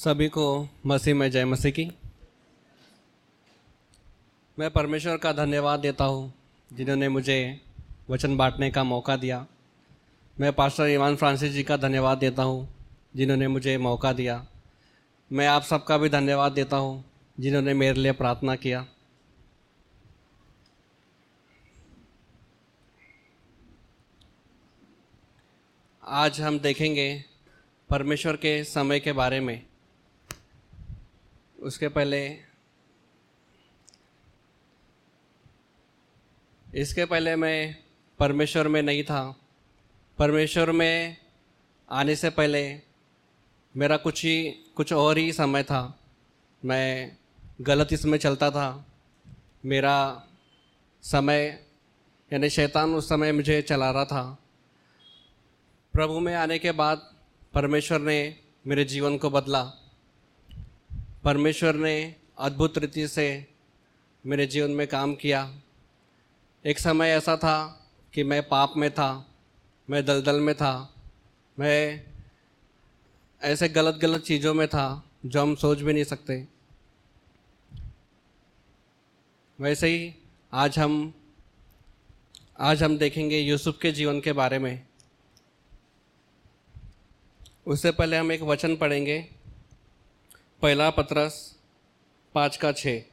सभी को मसीह में जय मसीह की। मैं परमेश्वर का धन्यवाद देता हूँ जिन्होंने मुझे वचन बांटने का मौका दिया। मैं पास्टर इवान फ्रांसिस जी का धन्यवाद देता हूँ जिन्होंने मुझे मौका दिया। मैं आप सबका भी धन्यवाद देता हूँ जिन्होंने मेरे लिए प्रार्थना किया। आज हम देखेंगे परमेश्वर के समय के बारे में। इसके पहले मैं परमेश्वर में नहीं था। परमेश्वर में आने से पहले मेरा कुछ और ही समय था। मैं गलत इसमें चलता था। मेरा समय यानी शैतान उस समय मुझे चला रहा था। प्रभु में आने के बाद परमेश्वर ने मेरे जीवन को बदला। परमेश्वर ने अद्भुत रीति से मेरे जीवन में काम किया। एक समय ऐसा था कि मैं पाप में था, मैं दलदल में था, मैं ऐसे गलत चीज़ों में था जो हम सोच भी नहीं सकते। वैसे ही आज हम देखेंगे यूसुफ के जीवन के बारे में। उससे पहले हम एक वचन पढ़ेंगे, पहला पतरस 5:6।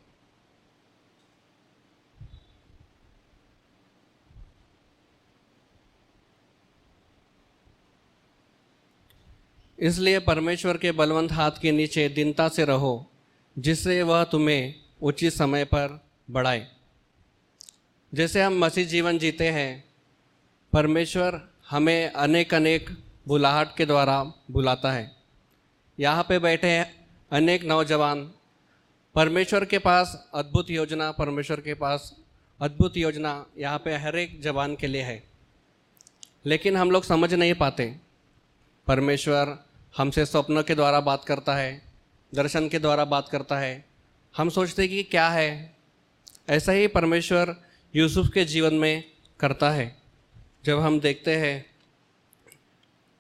इसलिए परमेश्वर के बलवंत हाथ के नीचे दीनता से रहो, जिससे वह तुम्हें उचित समय पर बढ़ाए। जैसे हम मसीह जीवन जीते हैं, परमेश्वर हमें अनेक बुलाहट के द्वारा बुलाता है। यहाँ पे बैठे हैं अनेक नौजवान। परमेश्वर के पास अद्भुत योजना यहाँ पे हर एक जवान के लिए है, लेकिन हम लोग समझ नहीं पाते। परमेश्वर हमसे स्वप्नों के द्वारा बात करता है, दर्शन के द्वारा बात करता है। हम सोचते कि क्या है। ऐसा ही परमेश्वर यूसुफ के जीवन में करता है। जब हम देखते हैं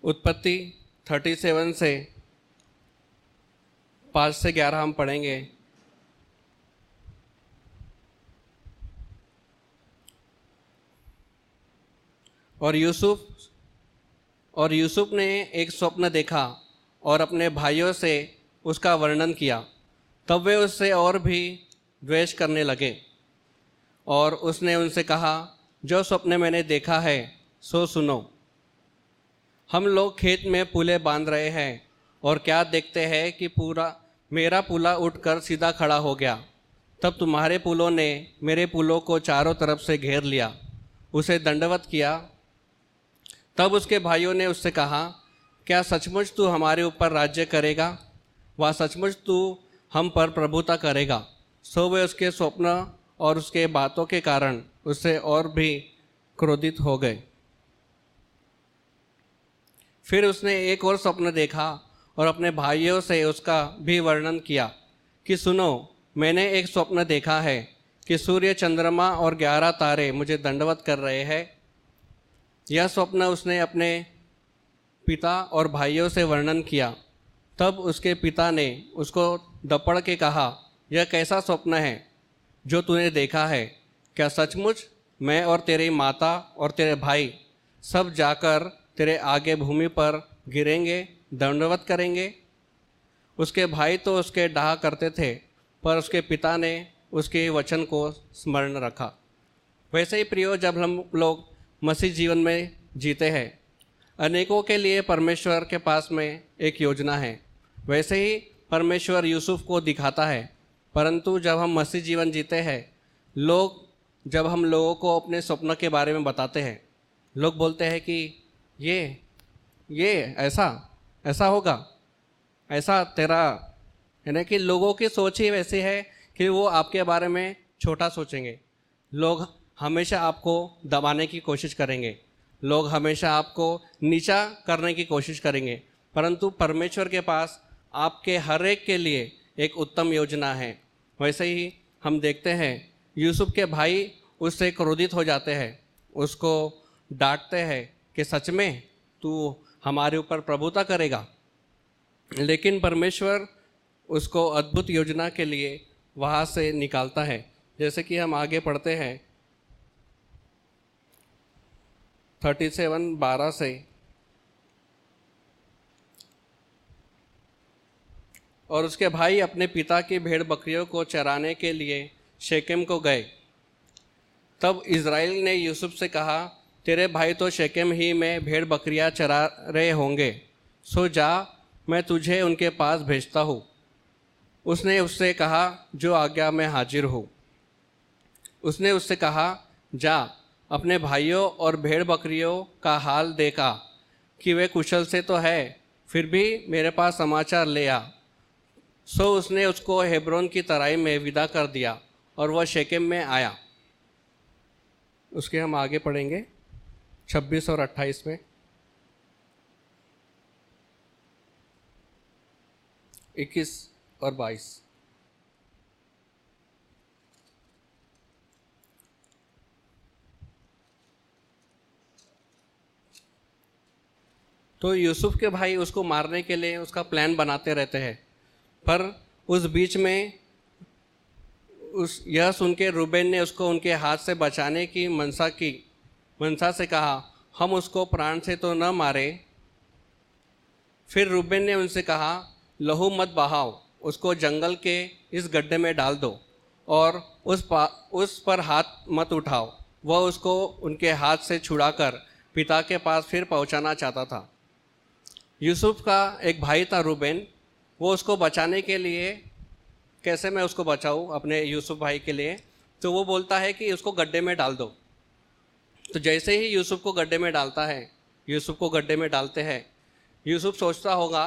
उत्पत्ति 37 से 5 से 11 हम पढ़ेंगे। और यूसुफ ने एक स्वप्न देखा और अपने भाइयों से उसका वर्णन किया। तब वे उससे और भी द्वेष करने लगे और उसने उनसे कहा, जो स्वप्न मैंने देखा है सो सुनो। हम लोग खेत में पुले बांध रहे हैं और क्या देखते हैं कि मेरा पुला उठकर सीधा खड़ा हो गया। तब तुम्हारे पुलों ने मेरे पुलों को चारों तरफ से घेर लिया, उसे दंडवत किया। तब उसके भाइयों ने उससे कहा, क्या सचमुच तू हमारे ऊपर राज्य करेगा? वह सचमुच तू हम पर प्रभुता करेगा? सो वे उसके स्वप्न और उसके बातों के कारण उससे और भी क्रोधित हो गए। फिर उसने एक और स्वप्न देखा और अपने भाइयों से उसका भी वर्णन किया कि सुनो, मैंने एक स्वप्न देखा है कि सूर्य, चंद्रमा और 11 तारे मुझे दंडवत कर रहे हैं। यह स्वप्न उसने अपने पिता और भाइयों से वर्णन किया। तब उसके पिता ने उसको दपड़ के कहा, यह कैसा स्वप्न है जो तूने देखा है? क्या सचमुच मैं और तेरी माता और तेरे भाई सब जाकर तेरे आगे भूमि पर गिरेंगे, दंडवत करेंगे? उसके भाई तो उसके डाह करते थे, पर उसके पिता ने उसके वचन को स्मरण रखा। वैसे ही प्रियो, जब हम लोग मसीह जीवन में जीते हैं, अनेकों के लिए परमेश्वर के पास में एक योजना है। वैसे ही परमेश्वर यूसुफ को दिखाता है। परंतु जब हम मसीह जीवन जीते हैं, जब हम लोगों को अपने स्वप्न के बारे में बताते हैं, लोग बोलते हैं कि ये ऐसा होगा, ऐसा तेरा, यानी कि लोगों की सोच ही वैसी है कि वो आपके बारे में छोटा सोचेंगे। लोग हमेशा आपको दबाने की कोशिश करेंगे, लोग हमेशा आपको नीचा करने की कोशिश करेंगे। परंतु परमेश्वर के पास आपके हर एक के लिए एक उत्तम योजना है। वैसे ही हम देखते हैं यूसुफ के भाई उससे क्रोधित हो जाते हैं, उसको डांटते हैं कि सच में तू हमारे ऊपर प्रभुता करेगा। लेकिन परमेश्वर उसको अद्भुत योजना के लिए वहाँ से निकालता है। जैसे कि हम आगे पढ़ते हैं 37:12 से, और उसके भाई अपने पिता की भेड़ बकरियों को चराने के लिए शेकेम को गए। तब इज़राइल ने यूसुफ से कहा, तेरे भाई तो शेकेम ही में भेड़ बकरियां चरा रहे होंगे, सो जा, मैं तुझे उनके पास भेजता हूँ। उसने उससे कहा, जो आज्ञा में हाजिर हूँ। उसने उससे कहा, जा, अपने भाइयों और भेड़ बकरियों का हाल देखा कि वे कुशल से तो है, फिर भी मेरे पास समाचार ले आ। सो उसने उसको हेब्रोन की तराई में विदा कर दिया और वह शेकेम में आया। उसके हम आगे पढ़ेंगे 26 और 28 में। 21 और 22। तो यूसुफ के भाई उसको मारने के लिए उसका प्लान बनाते रहते हैं, पर उस बीच में यह सुन के रूबेन ने उसको उनके हाथ से बचाने की मनसा से कहा, हम उसको प्राण से तो न मारे। फिर रूबेन ने उनसे कहा, लहू मत बहाओ, उसको जंगल के इस गड्ढे में डाल दो और उस पर हाथ मत उठाओ। वह उसको उनके हाथ से छुड़ाकर पिता के पास फिर पहुंचाना चाहता था। यूसुफ का एक भाई था रूबेन, वो उसको बचाने के लिए, कैसे मैं उसको बचाऊं अपने यूसुफ भाई के लिए, तो वो बोलता है कि उसको गड्ढे में डाल दो। तो जैसे ही यूसुफ को गड्ढे में डालते हैं, यूसुफ सोचता होगा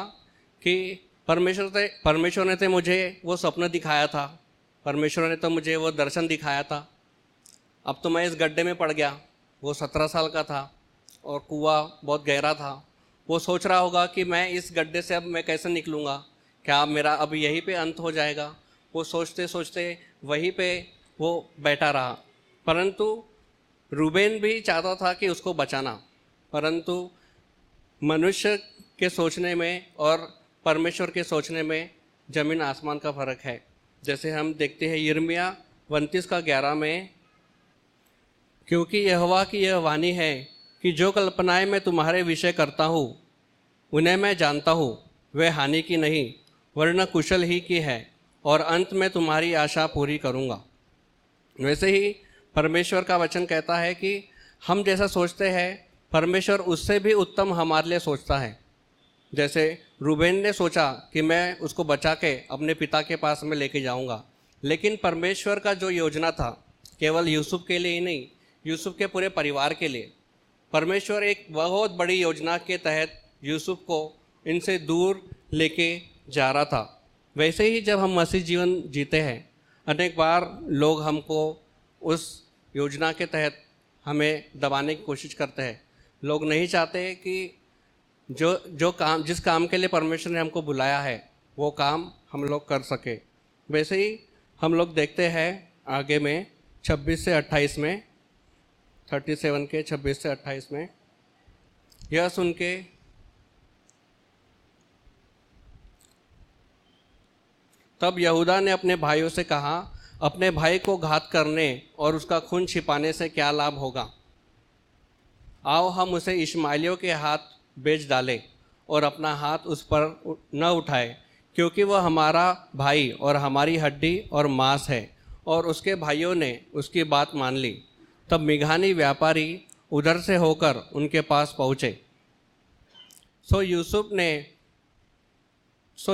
कि परमेश्वर ने तो मुझे वो स्वप्न दिखाया था, परमेश्वर ने तो मुझे वो दर्शन दिखाया था, अब तो मैं इस गड्ढे में पड़ गया। वो 17 साल का था और कुआं बहुत गहरा था। वो सोच रहा होगा कि मैं इस गड्ढे से अब मैं कैसे निकलूँगा, क्या मेरा अब यहीं पे अंत हो जाएगा। वो सोचते सोचते वहीं पे वो बैठा रहा। परंतु रूबेन भी चाहता था कि उसको बचाना, परंतु मनुष्य के सोचने में और परमेश्वर के सोचने में ज़मीन आसमान का फ़र्क है। जैसे हम देखते हैं यिर्मयाह 29:11 में, क्योंकि यहोवा की यह वाणी है कि जो कल्पनाएं मैं तुम्हारे विषय करता हूँ उन्हें मैं जानता हूँ, वे हानि की नहीं वरन कुशल ही की है, और अंत में तुम्हारी आशा पूरी करूँगा। वैसे ही परमेश्वर का वचन कहता है कि हम जैसा सोचते हैं परमेश्वर उससे भी उत्तम हमारे लिए सोचता है। जैसे रूबेन ने सोचा कि मैं उसको बचा के अपने पिता के पास में लेके जाऊंगा, लेकिन परमेश्वर का जो योजना था केवल यूसुफ के लिए ही नहीं, यूसुफ के पूरे परिवार के लिए। परमेश्वर एक बहुत बड़ी योजना के तहत यूसुफ को इनसे दूर लेके जा रहा था। वैसे ही जब हम मसीह जीवन जीते हैं, अनेक बार लोग हमको उस योजना के तहत हमें दबाने की कोशिश करते हैं। लोग नहीं चाहते कि जिस काम के लिए परमेश्वर ने हमको बुलाया है वो काम हम लोग कर सके। वैसे ही हम लोग देखते हैं आगे में 26 से 28 में, 37 के 26 से 28 में, यह सुन के तब यहूदा ने अपने भाइयों से कहा, अपने भाई को घात करने और उसका खून छिपाने से क्या लाभ होगा। आओ हम उसे इश्माएलियों के हाथ बेच डालें और अपना हाथ उस पर न उठाए, क्योंकि वह हमारा भाई और हमारी हड्डी और मांस है। और उसके भाइयों ने उसकी बात मान ली। तब मिघानी व्यापारी उधर से होकर उनके पास पहुँचे। सो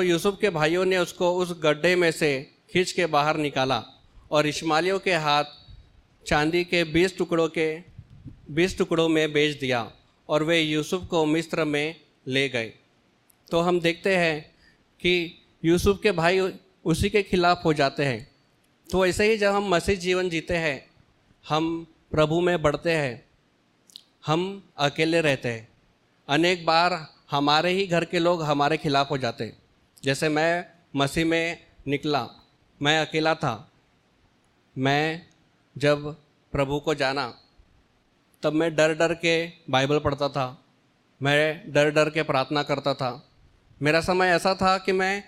यूसुफ के भाइयों ने उसको उस गड्ढे में से खींच के बाहर निकाला और इश्माएलियों के हाथ चांदी के 20 टुकड़ों में बेच दिया, और वे यूसुफ को मिस्र में ले गए। तो हम देखते हैं कि यूसुफ के भाई उसी के खिलाफ हो जाते हैं। तो ऐसे ही जब हम मसीह जीवन जीते हैं, हम प्रभु में बढ़ते हैं, हम अकेले रहते हैं। अनेक बार हमारे ही घर के लोग हमारे खिलाफ हो जाते हैं। जैसे मैं मसीह में निकला, मैं अकेला था। मैं जब प्रभु को जाना तब मैं डर डर के बाइबल पढ़ता था, मैं डर डर के प्रार्थना करता था। मेरा समय ऐसा था कि मैं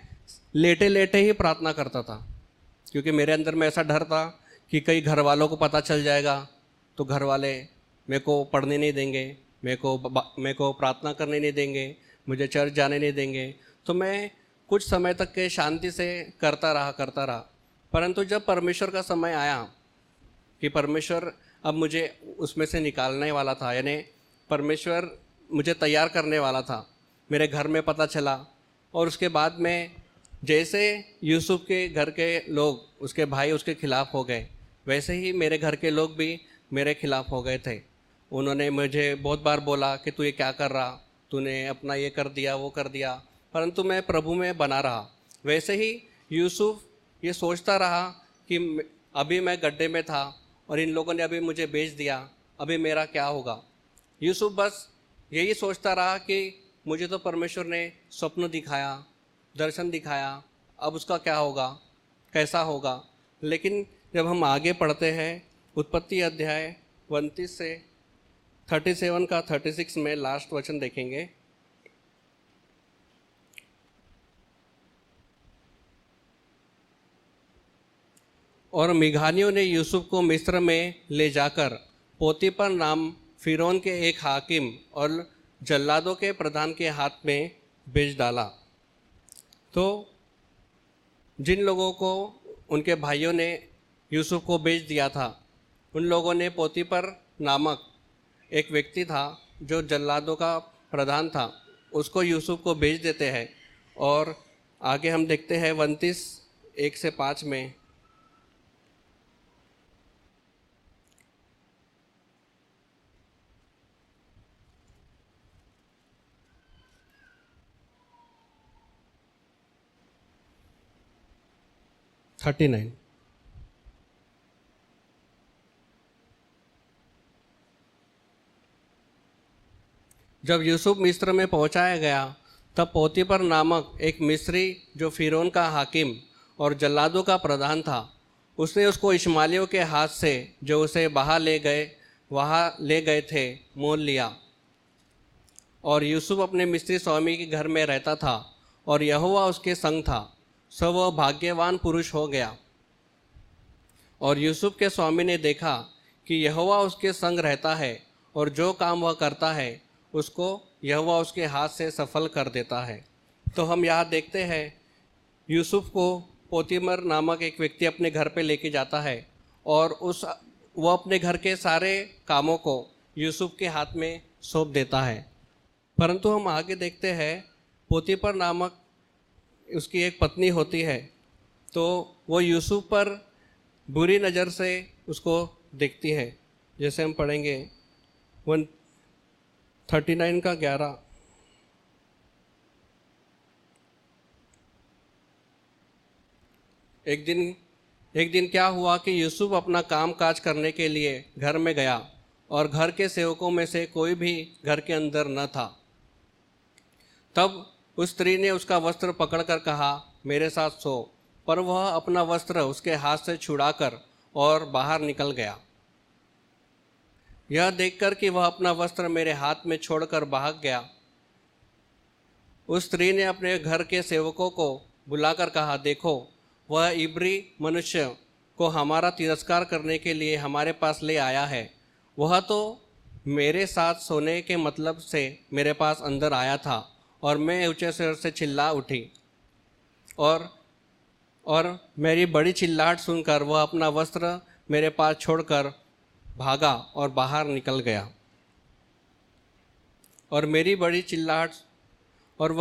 लेटे लेटे ही प्रार्थना करता था, क्योंकि मेरे अंदर में ऐसा डर था कि कई घर वालों को पता चल जाएगा तो घर वाले मेरे को पढ़ने नहीं देंगे, मेरे को प्रार्थना करने नहीं देंगे, मुझे चर्च जाने नहीं देंगे। तो मैं कुछ समय तक के शांति से करता रहा। परंतु जब परमेश्वर का समय आया कि परमेश्वर अब मुझे उसमें से निकालने वाला था, यानी परमेश्वर मुझे तैयार करने वाला था, मेरे घर में पता चला। और उसके बाद में जैसे यूसुफ के घर के लोग, उसके भाई उसके खिलाफ़ हो गए, वैसे ही मेरे घर के लोग भी मेरे खिलाफ़ हो गए थे। उन्होंने मुझे बहुत बार बोला कि तू ये क्या कर रहा, तूने अपना ये कर दिया वो कर दिया, परंतु मैं प्रभु में बना रहा। वैसे ही यूसुफ ये सोचता रहा कि अभी मैं गड्ढे में था और इन लोगों ने अभी मुझे बेच दिया, अभी मेरा क्या होगा। यूसुफ बस यही सोचता रहा कि मुझे तो परमेश्वर ने स्वप्न दिखाया, दर्शन दिखाया, अब उसका क्या होगा, कैसा होगा। लेकिन जब हम आगे पढ़ते हैं, उत्पत्ति अध्याय 29 से 37 का 36 में लास्ट वचन देखेंगे। और मिघानियों ने यूसुफ को मिस्र में ले जाकर पोतीपर नाम फिरौन के एक हाकिम और जल्लादों के प्रधान के हाथ में बेच डाला। तो जिन लोगों को उनके भाइयों ने यूसुफ को बेच दिया था, उन लोगों ने पोतीपर नामक एक व्यक्ति था जो जल्लादों का प्रधान था, उसको यूसुफ को बेच देते हैं। और आगे हम देखते हैं 29:1-5 में, थर्टी नाइन। जब यूसुफ मिस्र में पहुंचाया गया, तब पोतीपर नामक एक मिस्री जो फिरौन का हाकिम और जल्लादों का प्रधान था, उसने उसको इश्माएलियों के हाथ से जो उसे वहाँ ले गए थे मोल लिया। और यूसुफ अपने मिस्री स्वामी के घर में रहता था और यहोवा उसके संग था, सो वह भाग्यवान पुरुष हो गया। और यूसुफ के स्वामी ने देखा कि यहोवा उसके संग रहता है और जो काम वह करता है उसको यहोवा उसके हाथ से सफल कर देता है। तो हम यहाँ देखते हैं यूसुफ को पोतीपर नामक एक व्यक्ति अपने घर पे लेके जाता है और वो अपने घर के सारे कामों को यूसुफ के हाथ में सौंप देता है। परंतु हम आगे देखते हैं पोतीपर नामक उसकी एक पत्नी होती है, तो वो यूसुफ पर बुरी नज़र से उसको देखती है। जैसे हम पढ़ेंगे 139 का 11। एक दिन क्या हुआ कि यूसुफ अपना काम काज करने के लिए घर में गया और घर के सेवकों में से कोई भी घर के अंदर न था। तब उस स्त्री ने उसका वस्त्र पकड़कर कहा, मेरे साथ सो। पर वह अपना वस्त्र उसके हाथ से छुड़ाकर और बाहर निकल गया। यह देखकर कि वह अपना वस्त्र मेरे हाथ में छोड़कर भाग गया, उस स्त्री ने अपने घर के सेवकों को बुलाकर कहा, देखो, वह इब्री मनुष्य को हमारा तिरस्कार करने के लिए हमारे पास ले आया है। वह तो मेरे साथ सोने के मतलब से मेरे पास अंदर आया था और मैं ऊंचे स्वर से चिल्ला उठी और मेरी बड़ी चिल्लाहट सुनकर वह अपना वस्त्र मेरे पास छोड़कर भागा और बाहर निकल गया। और मेरी बड़ी चिल्लाहट और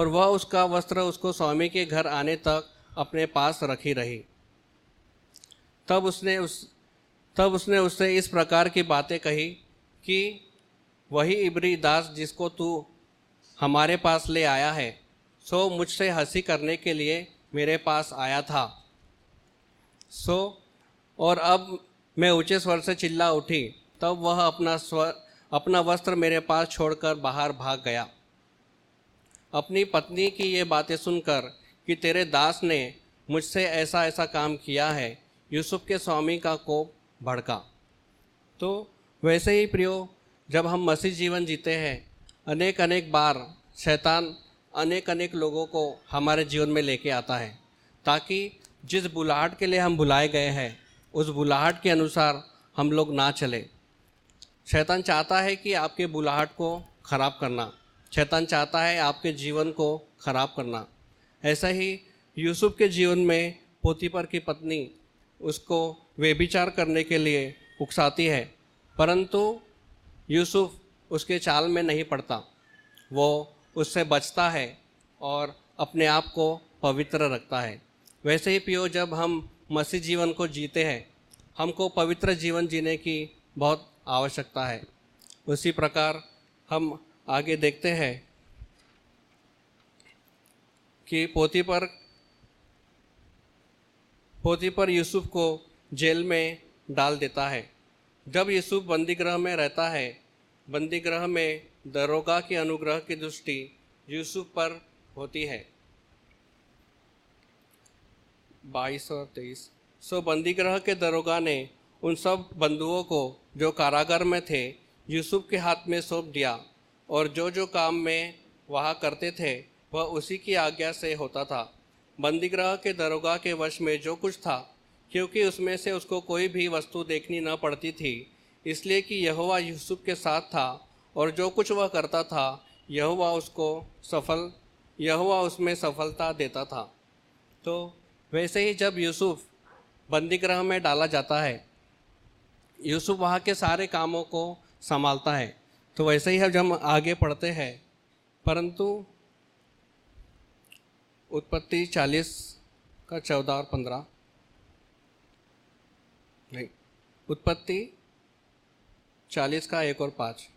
वह उसका वस्त्र उसको स्वामी के घर आने तक अपने पास रखी रही। तब उसने उससे इस प्रकार की बातें कही कि वही इब्री दास जिसको तू हमारे पास ले आया है, सो मुझसे हंसी करने के लिए मेरे पास आया था। और अब मैं ऊंचे स्वर से चिल्ला उठी, तब वह अपना वस्त्र मेरे पास छोड़कर बाहर भाग गया। अपनी पत्नी की ये बातें सुनकर कि तेरे दास ने मुझसे ऐसा ऐसा काम किया है, यूसुफ के स्वामी का कोप भड़का। तो वैसे ही प्रियो, जब हम मसीह जीवन जीते हैं, अनेक बार शैतान अनेक अनेक लोगों को हमारे जीवन में लेके आता है, ताकि जिस बुलाहट के लिए हम बुलाए गए हैं उस बुलाहट के अनुसार हम लोग ना चले। शैतान चाहता है कि आपके बुलाहट को ख़राब करना, शैतान चाहता है आपके जीवन को ख़राब करना। ऐसा ही यूसुफ के जीवन में पोतीफर की पत्नी उसको व्यभिचार करने के लिए उकसाती है, परंतु यूसुफ उसके चाल में नहीं पड़ता, वो उससे बचता है और अपने आप को पवित्र रखता है। वैसे ही पियो, जब हम मसीह जीवन को जीते हैं हमको पवित्र जीवन जीने की बहुत आवश्यकता है। उसी प्रकार हम आगे देखते हैं कि पोतीफर यूसुफ को जेल में डाल देता है। जब यूसुफ बंदीगृह में रहता है, बंदीगृह में दरोगा की अनुग्रह की दृष्टि यूसुफ पर होती है। 22 और 23। सो बंदीगृह के दरोगा ने उन सब बंधुओं को जो कारागार में थे यूसुफ के हाथ में सौंप दिया, और जो जो काम में वहाँ करते थे वह उसी की आज्ञा से होता था। बंदीगृह के दरोगा के वश में जो कुछ था, क्योंकि उसमें से उसको कोई भी वस्तु देखनी न पड़ती थी, इसलिए कि यहोवा यूसुफ के साथ था, और जो कुछ वह करता था यहोवा उसमें सफलता देता था। तो वैसे ही जब यूसुफ बंदीगृह में डाला जाता है, यूसुफ वहाँ के सारे कामों को संभालता है। तो वैसे ही जब हम आगे पढ़ते हैं, परंतु उत्पत्ति 40 का 14 और 15 नहीं, उत्पत्ति 40 का 1 और 5।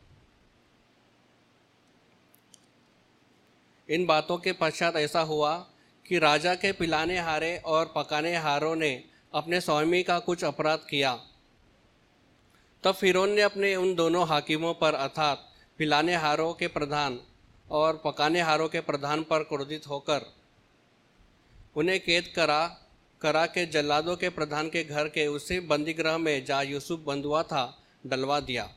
इन बातों के पश्चात ऐसा हुआ कि राजा के पिलाने हारे और पकाने हारों ने अपने स्वामी का कुछ अपराध किया। तब फिरौन ने अपने उन दोनों हाकिमों पर, अर्थात पिलाने हारों के प्रधान और पकाने हारों के प्रधान पर क्रोधित होकर उन्हें कैद करा के जल्लादों के प्रधान के घर के उसी बंदीगृह में जहाँ यूसुफ बंधुआ था डलवा दिया।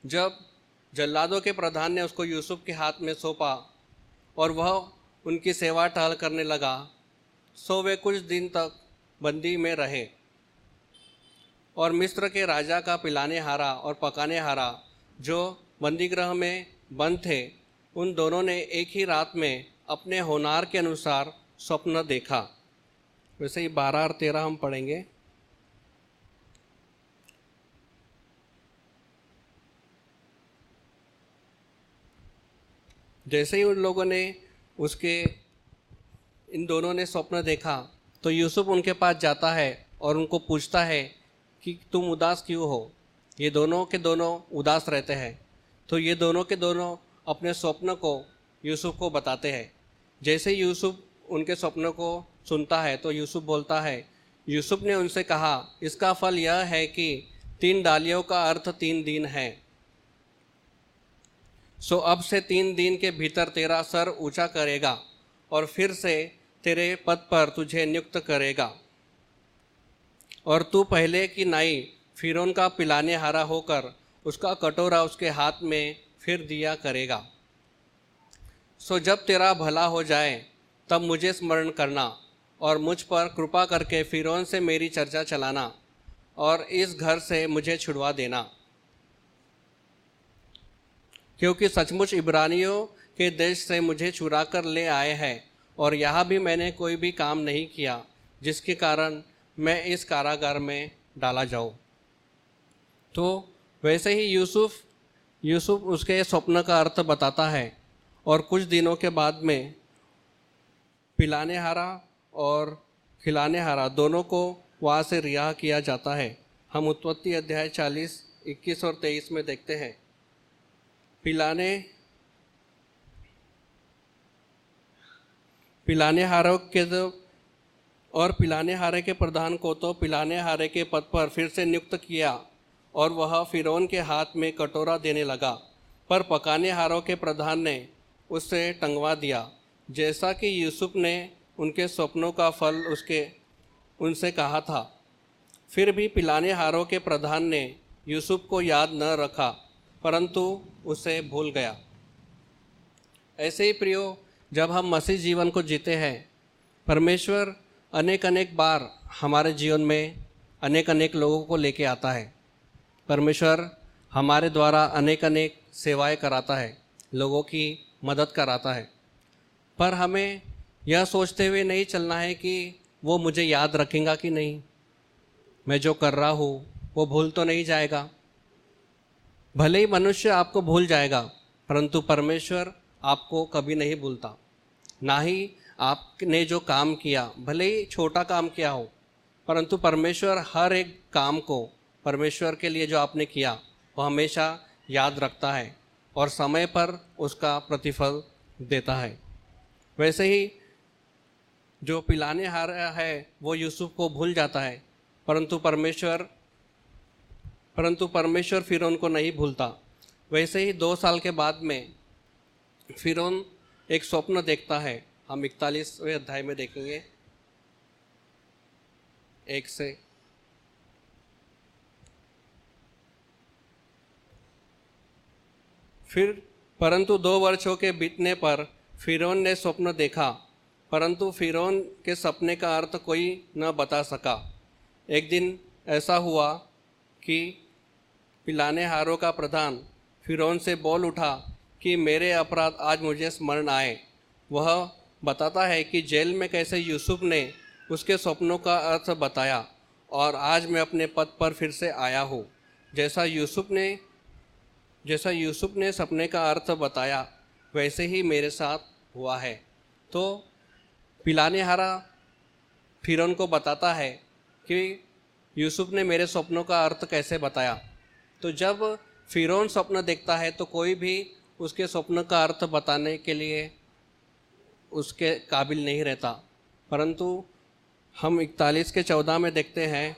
जब जल्लादों के प्रधान ने उसको यूसुफ के हाथ में सौंपा और वह उनकी सेवा टहल करने लगा, सो वे कुछ दिन तक बंदी में रहे। और मिस्र के राजा का पिलाने हारा और पकाने हारा जो बंदीगृह में बंद थे, उन दोनों ने एक ही रात में अपने होनार के अनुसार स्वप्न देखा। वैसे ही 12 और 13 हम पढ़ेंगे। जैसे ही उन लोगों ने इन दोनों ने स्वप्न देखा, तो यूसुफ उनके पास जाता है और उनको पूछता है कि तुम उदास क्यों हो। ये दोनों के दोनों उदास रहते हैं। तो ये दोनों के दोनों अपने स्वप्न को यूसुफ को बताते हैं। जैसे यूसुफ उनके स्वप्नों को सुनता है तो यूसुफ बोलता है, यूसुफ ने उनसे कहा, इसका फल यह है कि 3 डालियों का अर्थ 3 दिन है। सो अब से 3 दिन के भीतर तेरा सर ऊंचा करेगा और फिर से तेरे पद पर तुझे नियुक्त करेगा, और तू पहले की नाई फिरौन का पिलाने हारा होकर उसका कटोरा उसके हाथ में फिर दिया करेगा। सो जब तेरा भला हो जाए तब मुझे स्मरण करना और मुझ पर कृपा करके फिरौन से मेरी चर्चा चलाना और इस घर से मुझे छुड़वा देना, क्योंकि सचमुच इब्रानियों के देश से मुझे चुरा कर ले आए हैं, और यहाँ भी मैंने कोई भी काम नहीं किया जिसके कारण मैं इस कारागार में डाला जाऊँ। तो वैसे ही यूसुफ उसके स्वप्न का अर्थ बताता है, और कुछ दिनों के बाद में पिलाने हारा और खिलाने हारा दोनों को वहाँ से रिहा किया जाता है। हम उत्पत्ति अध्याय 40, 21 और 23 में देखते हैं। पिलाने हारे के प्रधान को तो पिलाने हारे के पद पर फिर से नियुक्त किया, और वह फिरौन के हाथ में कटोरा देने लगा, पर पकाने हारों के प्रधान ने उससे टंगवा दिया, जैसा कि यूसुफ ने उनके स्वप्नों का फल उनसे कहा था। फिर भी पिलाने हारों के प्रधान ने यूसुफ को याद न रखा, परंतु उसे भूल गया। ऐसे ही प्रियो, जब हम मसीह जीवन को जीते हैं, परमेश्वर अनेक अनेक बार हमारे जीवन में अनेक अनेक लोगों को लेके आता है। परमेश्वर हमारे द्वारा अनेक अनेक सेवाएं कराता है, लोगों की मदद कराता है। पर हमें यह सोचते हुए नहीं चलना है कि वो मुझे याद रखेगा कि नहीं, मैं जो कर रहा हूँ वो भूल तो नहीं जाएगा। भले ही मनुष्य आपको भूल जाएगा, परंतु परमेश्वर आपको कभी नहीं भूलता। ना ही आपने जो काम किया, भले ही छोटा काम किया हो, परंतु परमेश्वर हर एक काम को, परमेश्वर के लिए जो आपने किया, वो हमेशा याद रखता है और समय पर उसका प्रतिफल देता है। वैसे ही जो पिलाने हारा है वो यूसुफ को भूल जाता है, परंतु परमेश्वर फिरौन को नहीं भूलता। वैसे ही 2 साल के बाद में फिरौन एक स्वप्न देखता है। हम 41वें अध्याय में देखेंगे 1 से। फिर परंतु 2 वर्षों के बीतने पर फिरौन ने स्वप्न देखा, परंतु फिरौन के सपने का अर्थ कोई न बता सका। एक दिन ऐसा हुआ कि पिलाने हारों का प्रधान फिरौन से बोल उठा कि मेरे अपराध आज मुझे स्मरण आए। वह बताता है कि जेल में कैसे यूसुफ ने उसके स्वप्नों का अर्थ बताया और आज मैं अपने पद पर फिर से आया हूँ। जैसा यूसुफ ने सपने का अर्थ बताया, वैसे ही मेरे साथ हुआ है। तो पिलाने हारा फिरौन को बताता है कि यूसुफ ने मेरे स्वप्नों का अर्थ कैसे बताया। तो जब फिरौन स्वप्न देखता है तो कोई भी उसके स्वप्न का अर्थ बताने के लिए उसके काबिल नहीं रहता। परंतु हम 41 के 14 में देखते हैं,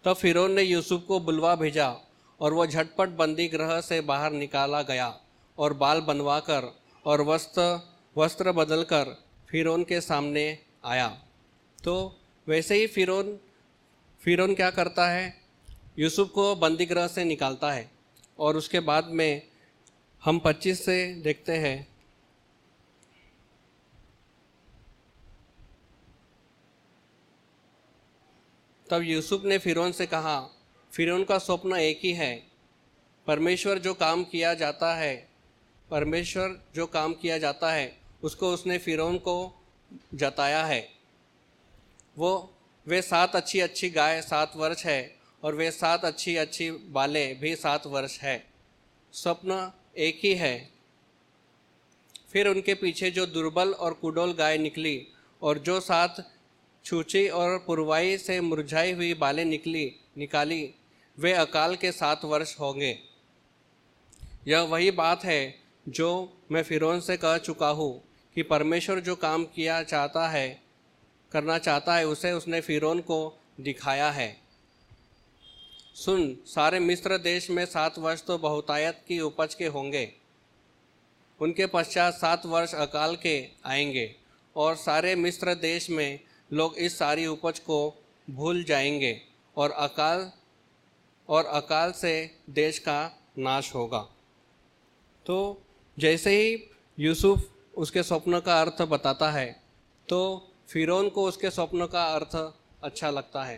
तब फिरौन ने यूसुफ को बुलवा भेजा और वह झटपट बंदी गृह से बाहर निकाला गया और बाल बनवाकर और वस्त्र बदलकर फिरौन के सामने आया। तो वैसे ही फिरौन क्या करता है, यूसुफ को बंदी गृह से निकालता है। और उसके बाद में हम 25 से देखते हैं, तब यूसुफ ने फिरौन से कहा, फिरौन का स्वप्न एक ही है। परमेश्वर जो काम किया जाता है उसको उसने फिरौन को जताया है। वे 7 अच्छी गाय 7 वर्ष है और वे 7 अच्छी बालें भी 7 वर्ष है। स्वप्न एक ही है। फिर उनके पीछे जो दुर्बल और कुडोल गाय निकली और जो 7 छूची और पुरवाई से मुरझाई हुई बालें निकाली, वे अकाल के 7 वर्ष होंगे। यह वही बात है जो मैं फिरौन से कह चुका हूँ कि परमेश्वर जो काम करना चाहता है उसे उसने फिरौन को दिखाया है। सुन, सारे मिस्र देश में 7 वर्ष तो बहुतायत की उपज के होंगे। उनके पश्चात 7 वर्ष अकाल के आएंगे और सारे मिस्र देश में लोग इस सारी उपज को भूल जाएंगे और अकाल से देश का नाश होगा। तो जैसे ही यूसुफ उसके स्वप्न का अर्थ बताता है तो फिरौन को उसके स्वप्न का अर्थ अच्छा लगता है।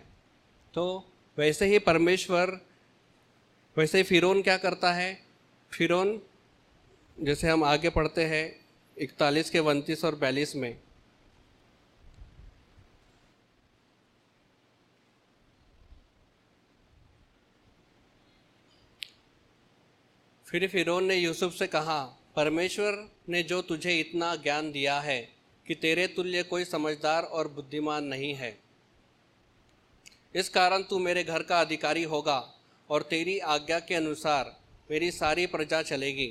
तो वैसे ही फिरौन क्या करता है, फिरौन जैसे हम आगे पढ़ते हैं 41 के 29 और 42 में, फिर फिरौन ने यूसुफ से कहा, परमेश्वर ने जो तुझे इतना ज्ञान दिया है कि तेरे तुल्य कोई समझदार और बुद्धिमान नहीं है, इस कारण तू मेरे घर का अधिकारी होगा और तेरी आज्ञा के अनुसार मेरी सारी प्रजा चलेगी।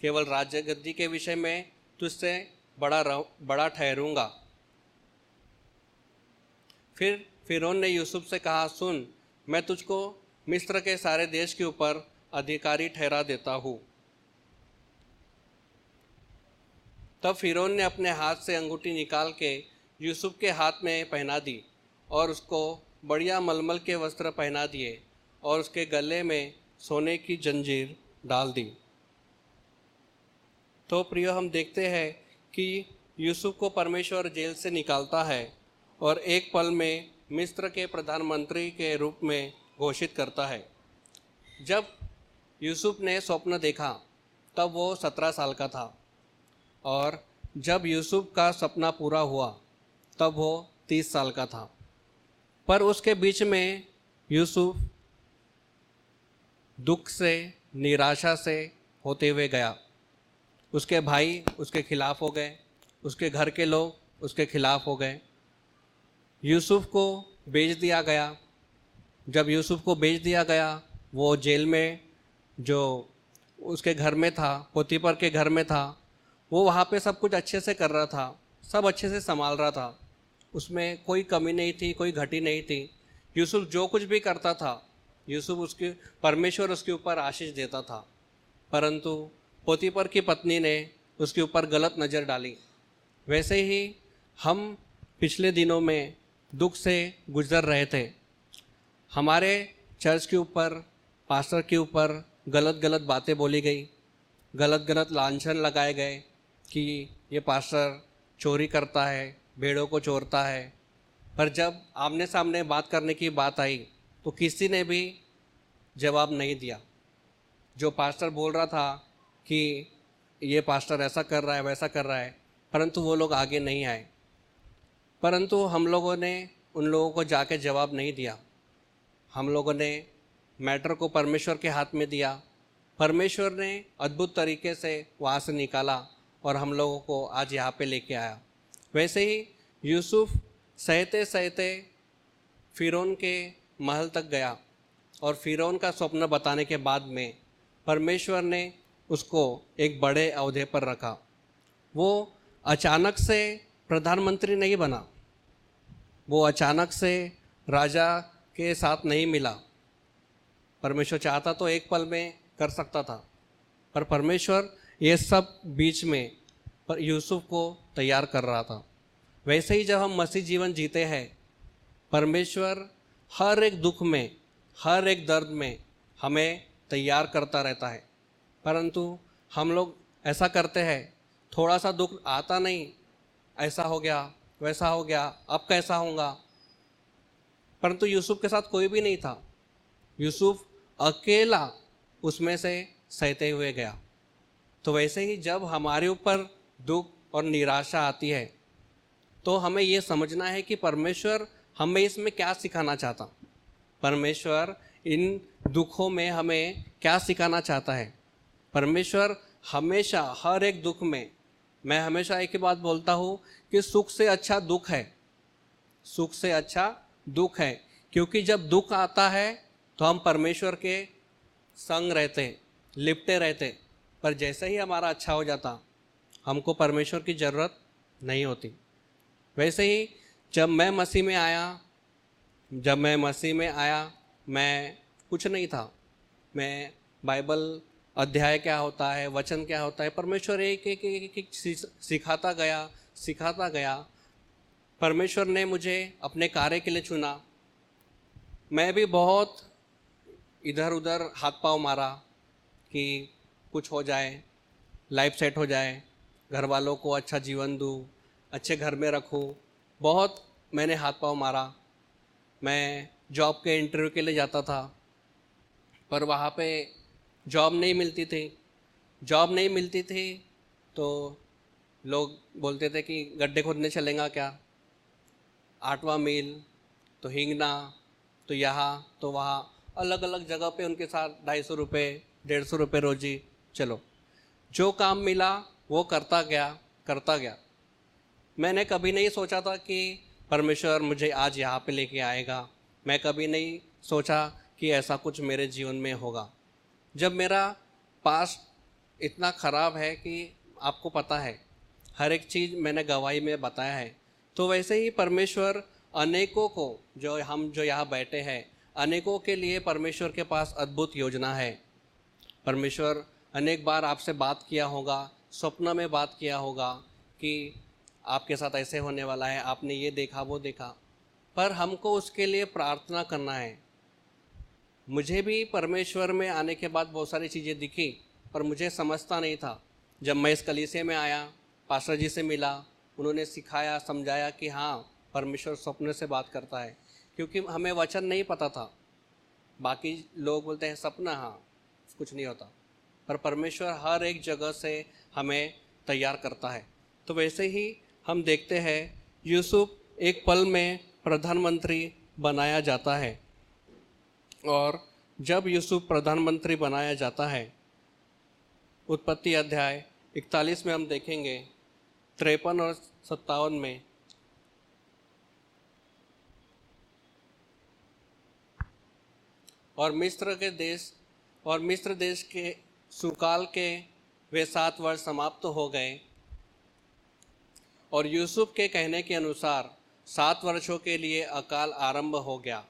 केवल राज्य गद्दी के विषय में तुझसे बड़ा ठहरूंगा। फिर फिरौन ने यूसुफ से कहा, सुन, मैं तुझको मिस्र के सारे देश के ऊपर अधिकारी ठहरा देता हूँ। तब फिरौन ने अपने हाथ से अंगूठी निकाल के यूसुफ के हाथ में पहना दी और उसको बढ़िया मलमल के वस्त्र पहना दिए और उसके गले में सोने की जंजीर डाल दी। तो प्रिय, हम देखते हैं कि यूसुफ को परमेश्वर जेल से निकालता है और एक पल में मिस्र के प्रधानमंत्री के रूप में घोषित करता है। जब यूसुफ ने स्वप्न देखा तब वो 17 साल का था, और जब यूसुफ का सपना पूरा हुआ तब वो 30 साल का था। पर उसके बीच में यूसुफ दुख से, निराशा से होते हुए गया। उसके भाई उसके खिलाफ हो गए, उसके घर के लोग उसके खिलाफ हो गए। यूसुफ को बेच दिया गया। जब यूसुफ को बेच दिया गया, वो जेल में जो उसके घर में था, पोतीपर के घर में था, वो वहाँ पे सब कुछ अच्छे से कर रहा था, सब अच्छे से संभाल रहा था। उसमें कोई कमी नहीं थी, कोई घटी नहीं थी। यूसुफ जो कुछ भी करता था, यूसुफ उसके परमेश्वर उसके ऊपर आशीष देता था। परंतु पोतीपर की पत्नी ने उसके ऊपर गलत नज़र डाली। वैसे ही हम पिछले दिनों में दुख से गुजर रहे थे। हमारे चर्च के ऊपर, पास्टर के ऊपर गलत गलत बातें बोली गई, गलत गलत लांछन लगाए गए कि ये पास्टर चोरी करता है, भेड़ों को चोरता है। पर जब आमने सामने बात करने की बात आई तो किसी ने भी जवाब नहीं दिया। जो पास्टर बोल रहा था कि ये पास्टर ऐसा कर रहा है, वैसा कर रहा है, परंतु वो लोग आगे नहीं आए। परंतु हम लोगों ने उन लोगों को जाके जवाब नहीं दिया। हम लोगों ने मैटर को परमेश्वर के हाथ में दिया। परमेश्वर ने अद्भुत तरीके से वहाँ से निकाला और हम लोगों को आज यहाँ पे लेके आया। वैसे ही यूसुफ सहते सहते फ़िरौन के महल तक गया, और फ़िरौन का स्वप्न बताने के बाद में परमेश्वर ने उसको एक बड़े ओहदे पर रखा। वो अचानक से प्रधानमंत्री नहीं बना, वो अचानक से राजा के साथ नहीं मिला। परमेश्वर चाहता तो एक पल में कर सकता था, पर परमेश्वर ये सब बीच में पर यूसुफ को तैयार कर रहा था। वैसे ही जब हम मसीह जीवन जीते हैं, परमेश्वर हर एक दुख में, हर एक दर्द में हमें तैयार करता रहता है। परंतु हम लोग ऐसा करते हैं, थोड़ा सा दुख आता नहीं, ऐसा हो गया, वैसा हो गया, अब कैसा होगा। परंतु यूसुफ के साथ कोई भी नहीं था। यूसुफ अकेला उसमें से सहते हुए गया। तो वैसे ही जब हमारे ऊपर दुख और निराशा आती है, तो हमें ये समझना है कि परमेश्वर हमें इसमें क्या सिखाना चाहता। परमेश्वर इन दुखों में हमें क्या सिखाना चाहता है। परमेश्वर हमेशा हर एक दुख में, मैं हमेशा एक ही बात बोलता हूँ कि सुख से अच्छा दुख है, सुख से अच्छा दुख है। क्योंकि जब दुख आता है तो हम परमेश्वर के संग रहते, लिपटे रहते, पर जैसे ही हमारा अच्छा हो जाता, हमको परमेश्वर की ज़रूरत नहीं होती। वैसे ही जब मैं मसीह में आया, मैं कुछ नहीं था। मैं बाइबल अध्याय क्या होता है, वचन क्या होता है, परमेश्वर एक एक एक एक सिखाता गया। परमेश्वर ने मुझे अपने कार्य के लिए चुना। मैं भी बहुत इधर उधर हाथ पांव मारा कि कुछ हो जाए, लाइफ सेट हो जाए, घर वालों को अच्छा जीवन दूँ, अच्छे घर में रखूँ। बहुत मैंने हाथ पांव मारा। मैं जॉब के इंटरव्यू के लिए जाता था, पर वहाँ पे जॉब नहीं मिलती थी। तो लोग बोलते थे कि गड्ढे खोदने चलेगा क्या, 8वां मील, तो हिंगना, तो यहाँ तो वहाँ, अलग अलग जगह पे उनके साथ 250 रुपये, 150 रुपये रोजी। चलो, जो काम मिला वो करता गया। मैंने कभी नहीं सोचा था कि परमेश्वर मुझे आज यहाँ पे लेके आएगा। मैं कभी नहीं सोचा कि ऐसा कुछ मेरे जीवन में होगा। जब मेरा पास्ट इतना ख़राब है कि आपको पता है, हर एक चीज़ मैंने गवाही में बताया है। तो वैसे ही परमेश्वर अनेकों को, जो यहाँ बैठे हैं, अनेकों के लिए परमेश्वर के पास अद्भुत योजना है। परमेश्वर अनेक बार आपसे बात किया होगा, स्वप्न में बात किया होगा कि आपके साथ ऐसे होने वाला है, आपने ये देखा वो देखा। पर हमको उसके लिए प्रार्थना करना है। मुझे भी परमेश्वर में आने के बाद बहुत सारी चीज़ें दिखी, पर मुझे समझता नहीं था। जब मैं इस कलीसिया में आया, पास्टर जी से मिला, उन्होंने सिखाया, समझाया कि हाँ, परमेश्वर सपने से बात करता है, क्योंकि हमें वचन नहीं पता था। बाकी लोग बोलते हैं सपना, हाँ कुछ नहीं होता, पर परमेश्वर हर एक जगह से हमें तैयार करता है। तो वैसे ही हम देखते हैं यूसुफ एक पल में प्रधानमंत्री बनाया जाता है, और जब यूसुफ प्रधानमंत्री बनाया जाता है, उत्पत्ति अध्याय 41 में हम देखेंगे 53 और 57 में, और मिस्र देश के सुकाल के वे 7 वर्ष समाप्त हो गए, और यूसुफ के कहने के अनुसार 7 वर्षों के लिए अकाल आरंभ हो गया,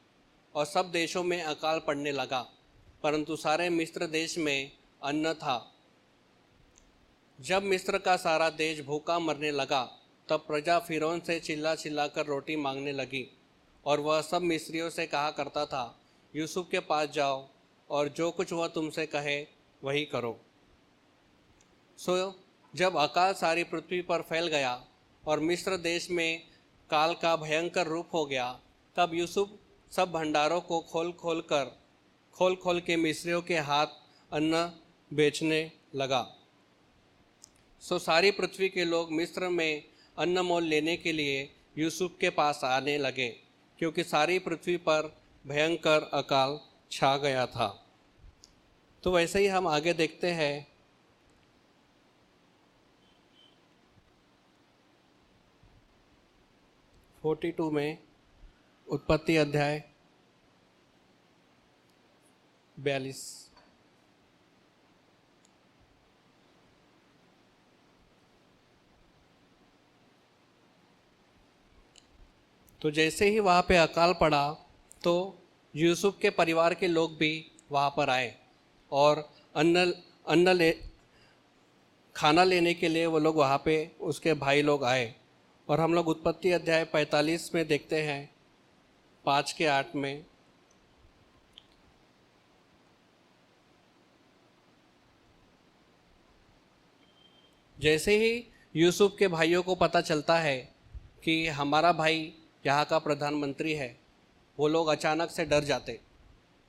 और सब देशों में अकाल पड़ने लगा, परंतु सारे मिस्र देश में अन्न था। जब मिस्र का सारा देश भूखा मरने लगा, तब प्रजा फिरौन से चिल्ला चिल्ला कर रोटी मांगने लगी, और वह सब मिस्रियों से कहा करता था, यूसुफ के पास जाओ और जो कुछ वह तुमसे कहे वही करो। सो जब अकाल सारी पृथ्वी पर फैल गया और मिस्र देश में काल का भयंकर रूप हो गया, तब यूसुफ सब भंडारों को खोल खोल के मिस्रियों के हाथ अन्न बेचने लगा। सो सारी पृथ्वी के लोग मिस्र में अन्न मोल लेने के लिए यूसुफ के पास आने लगे, क्योंकि सारी पृथ्वी पर भयंकर अकाल छा गया था। तो वैसे ही हम आगे देखते हैं, फोर्टी में उत्पत्ति अध्याय 42। तो जैसे ही वहाँ पे अकाल पड़ा, तो यूसुफ के परिवार के लोग भी वहाँ पर आए, और खाना लेने के लिए वो लोग वहाँ पे उसके भाई लोग आए। और हम लोग उत्पत्ति अध्याय 45 में देखते हैं 5 के 8 में, जैसे ही यूसुफ के भाइयों को पता चलता है कि हमारा भाई यहाँ का प्रधानमंत्री है, वो लोग अचानक से डर जाते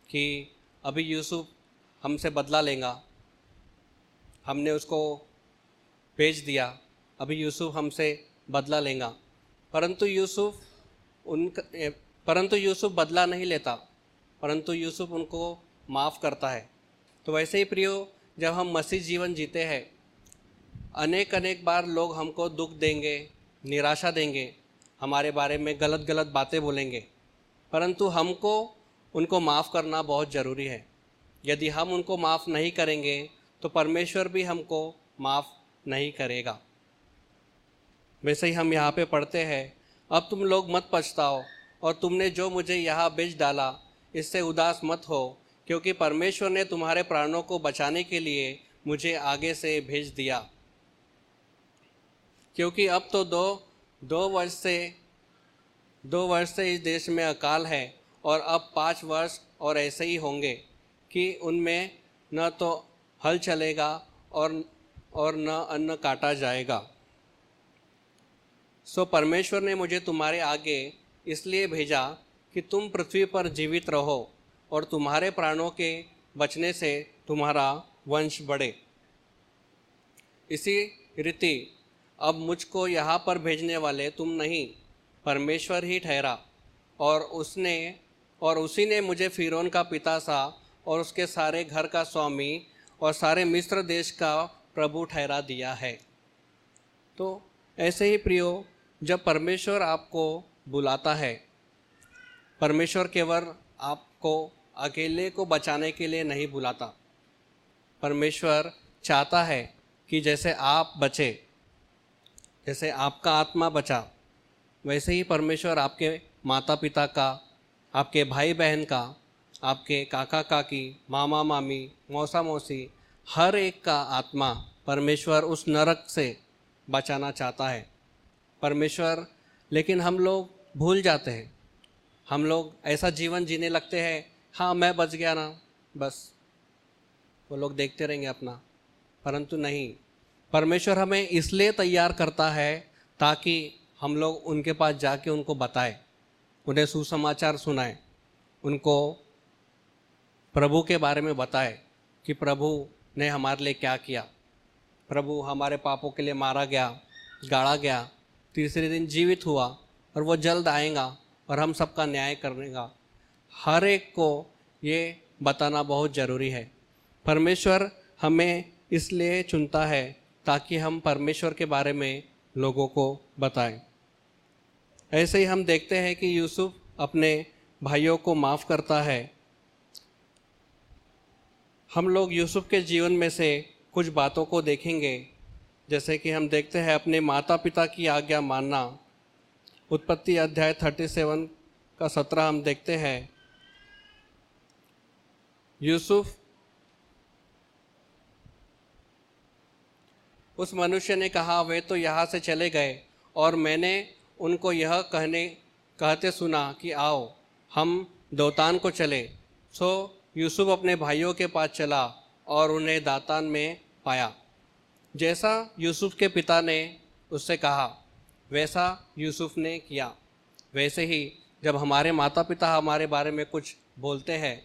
कि अभी यूसुफ हमसे बदला लेगा, हमने उसको भेज दिया, अभी यूसुफ हमसे बदला लेगा। परंतु यूसुफ बदला नहीं लेता, परंतु यूसुफ उनको माफ़ करता है। तो वैसे ही प्रियो, जब हम मसीह जीवन जीते हैं, अनेक बार लोग हमको दुख देंगे, निराशा देंगे, हमारे बारे में गलत बातें बोलेंगे, परंतु हमको उनको माफ़ करना बहुत ज़रूरी है। यदि हम उनको माफ़ नहीं करेंगे तो परमेश्वर भी हमको माफ़ नहीं करेगा। वैसे ही हम यहाँ पे पढ़ते हैं, अब तुम लोग मत पछताओ, और तुमने जो मुझे यहाँ बेच डाला इससे उदास मत हो, क्योंकि परमेश्वर ने तुम्हारे प्राणों को बचाने के लिए मुझे आगे से भेज दिया। क्योंकि अब तो दो वर्ष से इस देश में अकाल है, और अब 5 वर्ष और ऐसे ही होंगे कि उनमें न तो हल चलेगा और न अन्न काटा जाएगा। सो परमेश्वर ने मुझे तुम्हारे आगे इसलिए भेजा कि तुम पृथ्वी पर जीवित रहो और तुम्हारे प्राणों के बचने से तुम्हारा वंश बढ़े। इसी रीति अब मुझको यहाँ पर भेजने वाले तुम नहीं, परमेश्वर ही ठहरा, और उसी ने मुझे फिरौन का पिता सा और उसके सारे घर का स्वामी और सारे मिस्र देश का प्रभु ठहरा दिया है। तो ऐसे ही प्रियो, जब परमेश्वर आपको बुलाता है, परमेश्वर केवल आपको अकेले को बचाने के लिए नहीं बुलाता। परमेश्वर चाहता है कि जैसे आप बचे, जैसे आपका आत्मा बचा, वैसे ही परमेश्वर आपके माता पिता का, आपके भाई बहन का, आपके काका काकी, मामा मामी, मौसा मौसी, हर एक का आत्मा परमेश्वर उस नरक से बचाना चाहता है। परमेश्वर, लेकिन हम लोग भूल जाते हैं, हम लोग ऐसा जीवन जीने लगते हैं हाँ मैं बच गया ना, बस वो लोग देखते रहेंगे अपना। परंतु नहीं, परमेश्वर हमें इसलिए तैयार करता है ताकि हम लोग उनके पास जाके उनको बताएं, उन्हें सुसमाचार सुनाएं, उनको प्रभु के बारे में बताएं कि प्रभु ने हमारे लिए क्या किया। प्रभु हमारे पापों के लिए मारा गया, गाड़ा गया, तीसरे दिन जीवित हुआ और वो जल्द आएगा और हम सबका न्याय करेगा। हर एक को ये बताना बहुत ज़रूरी है। परमेश्वर हमें इसलिए चुनता है ताकि हम परमेश्वर के बारे में लोगों को बताएं। ऐसे ही हम देखते हैं कि यूसुफ अपने भाइयों को माफ़ करता है। हम लोग यूसुफ के जीवन में से कुछ बातों को देखेंगे, जैसे कि हम देखते हैं अपने माता पिता की आज्ञा मानना। उत्पत्ति अध्याय 37 का 17 हम देखते हैं। यूसुफ, उस मनुष्य ने कहा, वे तो यहाँ से चले गए और मैंने उनको यह कहते सुना कि आओ हम दोतान को चले। सो यूसुफ अपने भाइयों के पास चला और उन्हें दातान में पाया। जैसा यूसुफ के पिता ने उससे कहा वैसा यूसुफ ने किया। वैसे ही जब हमारे माता पिता हमारे बारे में कुछ बोलते हैं,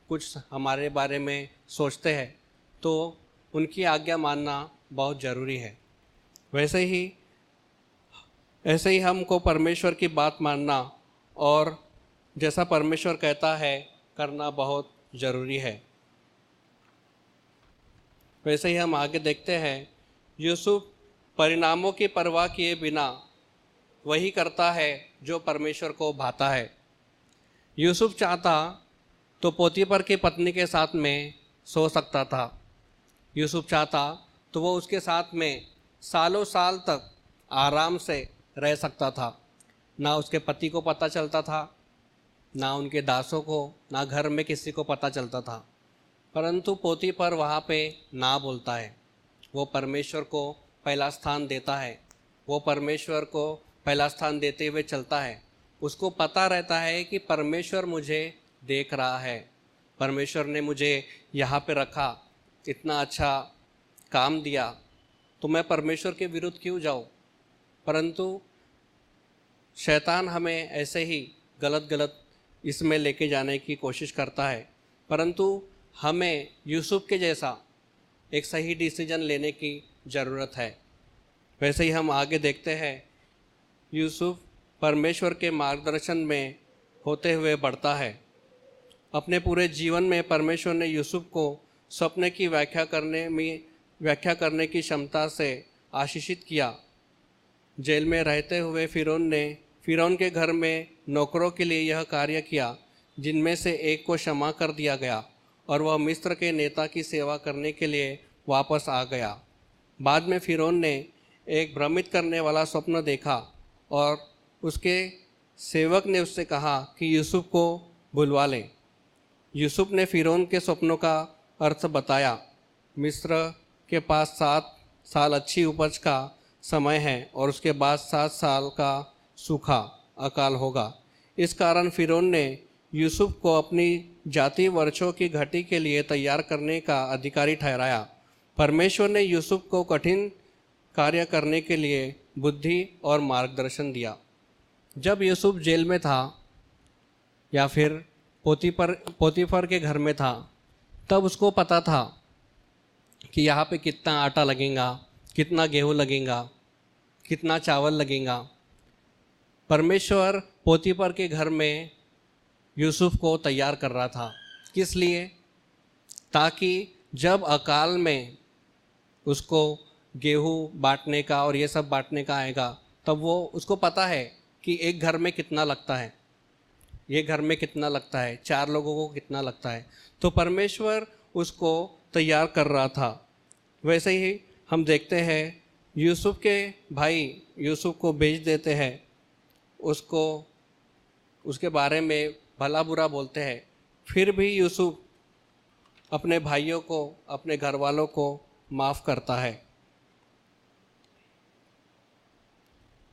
कुछ हमारे बारे में सोचते हैं, तो उनकी आज्ञा मानना बहुत ज़रूरी है। ऐसे ही हमको परमेश्वर की बात मानना और जैसा परमेश्वर कहता है करना बहुत ज़रूरी है। वैसे ही हम आगे देखते हैं, यूसुफ परिणामों की परवाह किए बिना वही करता है जो परमेश्वर को भाता है। यूसुफ चाहता तो पोतीफर की पत्नी के साथ में सो सकता था। यूसुफ चाहता तो वो उसके साथ में सालों साल तक आराम से रह सकता था। ना उसके पति को पता चलता था, ना उनके दासों को, ना घर में किसी को पता चलता था। परंतु पोतीफर वहाँ पे ना बोलता है। वो परमेश्वर को पहला स्थान देता है। वो परमेश्वर को पहला स्थान देते हुए चलता है। उसको पता रहता है कि परमेश्वर मुझे देख रहा है, परमेश्वर ने मुझे यहाँ पे रखा, इतना अच्छा काम दिया, तो मैं परमेश्वर के विरुद्ध क्यों जाऊँ। परंतु शैतान हमें ऐसे ही गलत इसमें लेके जाने की कोशिश करता है। परंतु हमें यूसुफ के जैसा एक सही डिसीजन लेने की ज़रूरत है। वैसे ही हम आगे देखते हैं, यूसुफ परमेश्वर के मार्गदर्शन में होते हुए बढ़ता है। अपने पूरे जीवन में परमेश्वर ने यूसुफ को सपने की व्याख्या करने की क्षमता से आशीषित किया। जेल में रहते हुए फिरौन के घर में नौकरों के लिए यह कार्य किया, जिनमें से एक को क्षमा कर दिया गया और वह मिस्र के नेता की सेवा करने के लिए वापस आ गया। बाद में फिरौन ने एक भ्रमित करने वाला स्वप्न देखा और उसके सेवक ने उससे कहा कि यूसुफ को बुलवा ले। यूसुफ ने फिरौन के स्वप्नों का अर्थ बताया। मिस्र के पास 7 साल अच्छी उपज का समय है और उसके बाद 7 साल का सूखा अकाल होगा। इस कारण फिरौन ने यूसुफ को अपनी जाति वर्षों की घटी के लिए तैयार करने का अधिकारी ठहराया। परमेश्वर ने यूसुफ को कठिन कार्य करने के लिए बुद्धि और मार्गदर्शन दिया। जब यूसुफ जेल में था या फिर पोतीफर के घर में था, तब उसको पता था कि यहाँ पे कितना आटा लगेगा, कितना गेहूँ लगेगा, कितना चावल लगेगा। परमेश्वर पोतीफर के घर में यूसुफ को तैयार कर रहा था। किस लिए? ताकि जब अकाल में उसको गेहूँ बांटने का और ये सब बांटने का आएगा, तब वो उसको पता है कि एक घर में कितना लगता है, ये घर में कितना लगता है, 4 लोगों को कितना लगता है। तो परमेश्वर उसको तैयार कर रहा था। वैसे ही हम देखते हैं, यूसुफ के भाई यूसुफ को बेच देते हैं, उसके बारे में भला बुरा बोलते हैं। फिर भी यूसुफ अपने भाइयों को, अपने घर वालों को माफ़ करता है।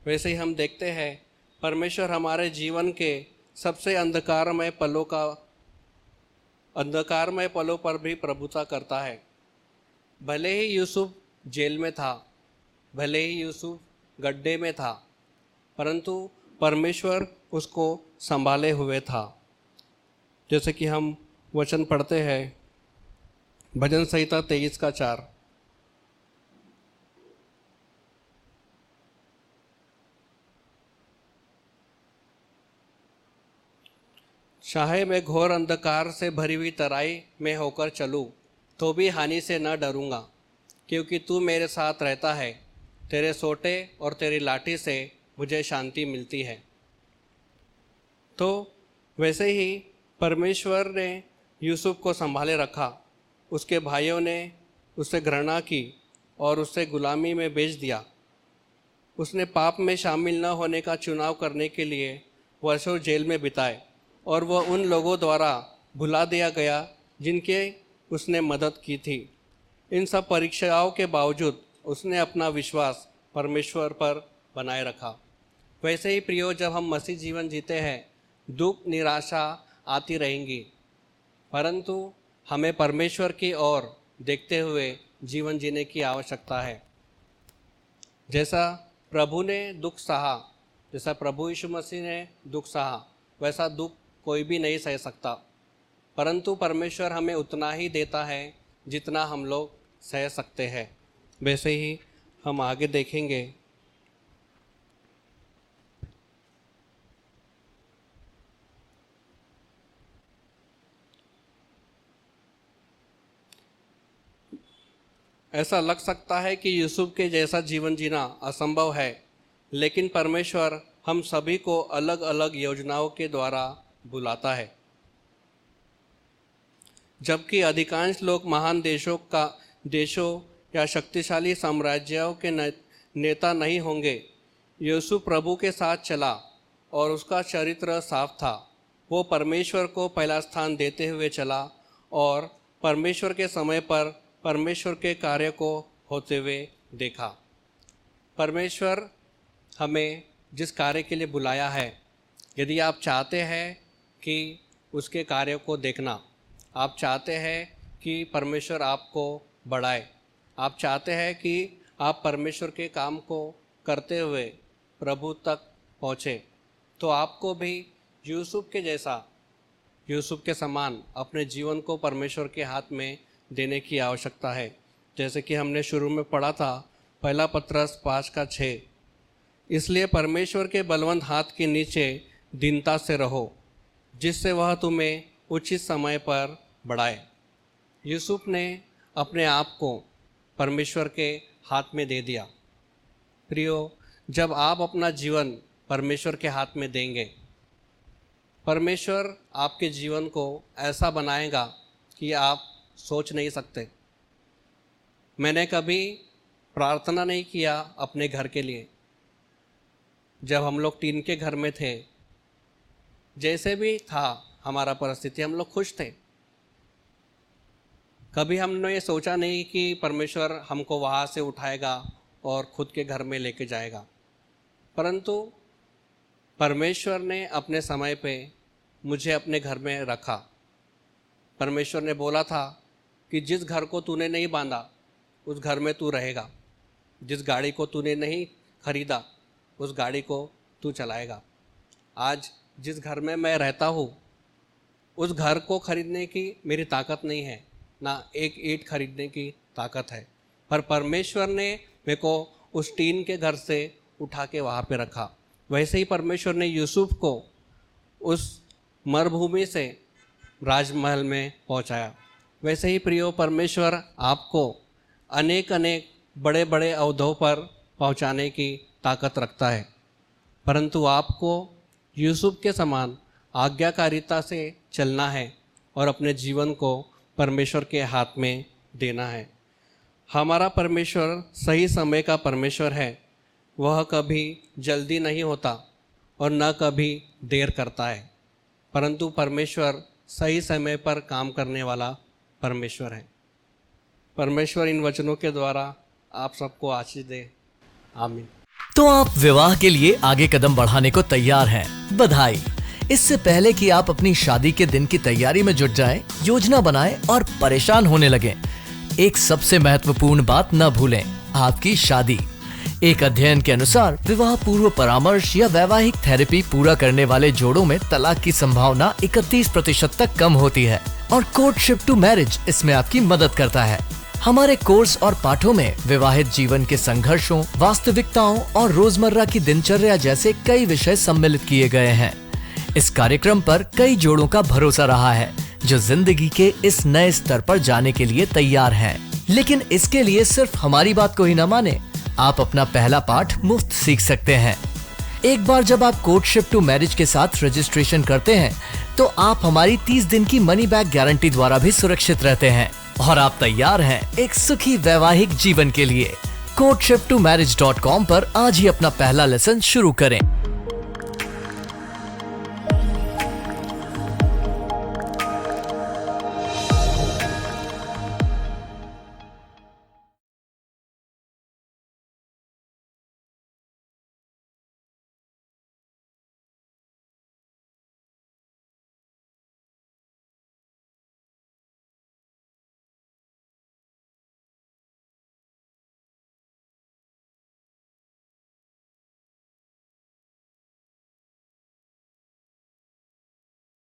वैसे ही हम देखते हैं, परमेश्वर हमारे जीवन के सबसे अंधकारमय पलों का अंधकारमय पलों पर भी प्रभुता करता है। भले ही यूसुफ जेल में था, भले ही यूसुफ गड्ढे में था, परंतु परमेश्वर उसको संभाले हुए था। जैसे कि हम वचन पढ़ते हैं, भजन संहिता 23:4। चाहे मैं घोर अंधकार से भरी हुई तराई में होकर चलूं, तो भी हानि से न डरूंगा, क्योंकि तू मेरे साथ रहता है। तेरे सोटे और तेरी लाठी से मुझे शांति मिलती है। तो वैसे ही परमेश्वर ने यूसुफ को संभाले रखा। उसके भाइयों ने उससे घृणा की और उससे गुलामी में बेच दिया। उसने पाप में शामिल न होने का चुनाव करने के लिए वर्षों जेल में बिताए, और वह उन लोगों द्वारा भुला दिया गया जिनके उसने मदद की थी। इन सब परीक्षाओं के बावजूद उसने अपना विश्वास परमेश्वर पर बनाए रखा। वैसे ही प्रियो, जब हम मसीह जीवन जीते हैं, दुख निराशा आती रहेंगी, परंतु हमें परमेश्वर की ओर देखते हुए जीवन जीने की आवश्यकता है। जैसा प्रभु ने दुख सहा, जैसा प्रभु यीशु मसीह ने दुख सहा, वैसा दुख कोई भी नहीं सह सकता, परंतु परमेश्वर हमें उतना ही देता है जितना हम लोग सह सकते हैं। वैसे ही हम आगे देखेंगे। ऐसा लग सकता है कि यूसुफ के जैसा जीवन जीना असंभव है, लेकिन परमेश्वर हम सभी को अलग अलग योजनाओं के द्वारा बुलाता है। जबकि अधिकांश लोग महान देशों या शक्तिशाली साम्राज्यों के नेता नहीं होंगे, यूसुफ प्रभु के साथ चला और उसका चरित्र साफ था। वो परमेश्वर को पहला स्थान देते हुए चला और परमेश्वर के समय पर परमेश्वर के कार्य को होते हुए देखा। परमेश्वर हमें जिस कार्य के लिए बुलाया है, यदि आप चाहते हैं कि उसके कार्य को देखना, आप चाहते हैं कि परमेश्वर आपको बढ़ाए, आप चाहते हैं कि आप परमेश्वर के काम को करते हुए प्रभु तक पहुँचे, तो आपको भी यूसुफ के जैसा, यूसुफ के समान अपने जीवन को परमेश्वर के हाथ में देने की आवश्यकता है। जैसे कि हमने शुरू में पढ़ा था, पहला पत्रस 5:6, इसलिए परमेश्वर के बलवंत हाथ के नीचे दीनता से रहो, जिससे वह तुम्हें उचित समय पर बढ़ाए। यूसुफ ने अपने आप को परमेश्वर के हाथ में दे दिया। प्रियो, जब आप अपना जीवन परमेश्वर के हाथ में देंगे, परमेश्वर आपके जीवन को ऐसा बनाएगा कि आप सोच नहीं सकते। मैंने कभी प्रार्थना नहीं किया अपने घर के लिए। जब हम लोग टीन के घर में थे, जैसे भी था हमारा परिस्थिति, हम लोग खुश थे। कभी हमने ये सोचा नहीं कि परमेश्वर हमको वहाँ से उठाएगा और खुद के घर में लेके जाएगा, परंतु परमेश्वर ने अपने समय पे मुझे अपने घर में रखा। परमेश्वर ने बोला था कि जिस घर को तूने नहीं बांधा, उस घर में तू रहेगा। जिस गाड़ी को तूने नहीं खरीदा, उस गाड़ी को तू चलाएगा। आज जिस घर में मैं रहता हूँ, उस घर को खरीदने की मेरी ताकत नहीं है, ना एक ईंट खरीदने की ताकत है, पर परमेश्वर ने मेरे को उस टीन के घर से उठा के वहाँ पे रखा। वैसे ही परमेश्वर ने यूसुफ को उस मरुभूमि से राजमहल में पहुँचाया। वैसे ही प्रियो, परमेश्वर आपको अनेक बड़े बड़े अहदों पर पहुँचाने की ताकत रखता है, परंतु आपको यूसुफ के समान आज्ञाकारिता से चलना है और अपने जीवन को परमेश्वर के हाथ में देना है। हमारा परमेश्वर सही समय का परमेश्वर है। वह कभी जल्दी नहीं होता और न कभी देर करता है, परंतु परमेश्वर सही समय पर काम करने वाला परमेश्वर है। परमेश्वर इन वचनों के द्वारा आप सबको आशीष दे। आमीन। तो आप विवाह के लिए आगे कदम बढ़ाने को तैयार हैं। बधाई! इससे पहले कि आप अपनी शादी के दिन की तैयारी में जुट जाएं, योजना बनाएं और परेशान होने लगें, एक सबसे महत्वपूर्ण बात न भूलें, आपकी शादी। एक अध्ययन के अनुसार विवाह पूर्व परामर्श या वैवाहिक थेरेपी पूरा करने वाले जोड़ों में तलाक की संभावना 31% तक कम होती है और कोर्टशिप टू मैरिज इसमें आपकी मदद करता है। हमारे कोर्स और पाठों में विवाहित जीवन के संघर्षों, वास्तविकताओं और रोजमर्रा की दिनचर्या जैसे कई विषय सम्मिलित किए गए हैं। इस कार्यक्रम पर कई जोड़ों का भरोसा रहा है जो जिंदगी के इस नए स्तर पर जाने के लिए तैयार हैं। लेकिन इसके लिए सिर्फ हमारी बात को ही न माने, आप अपना पहला पाठ मुफ्त सीख सकते हैं। एक बार जब आप कोर्टशिप टू मैरिज के साथ रजिस्ट्रेशन करते हैं तो आप हमारी 30 दिन की मनी बैक गारंटी द्वारा भी सुरक्षित रहते हैं और आप तैयार हैं एक सुखी वैवाहिक जीवन के लिए। courtship2marriage.com पर आज ही अपना पहला लेसन शुरू करें।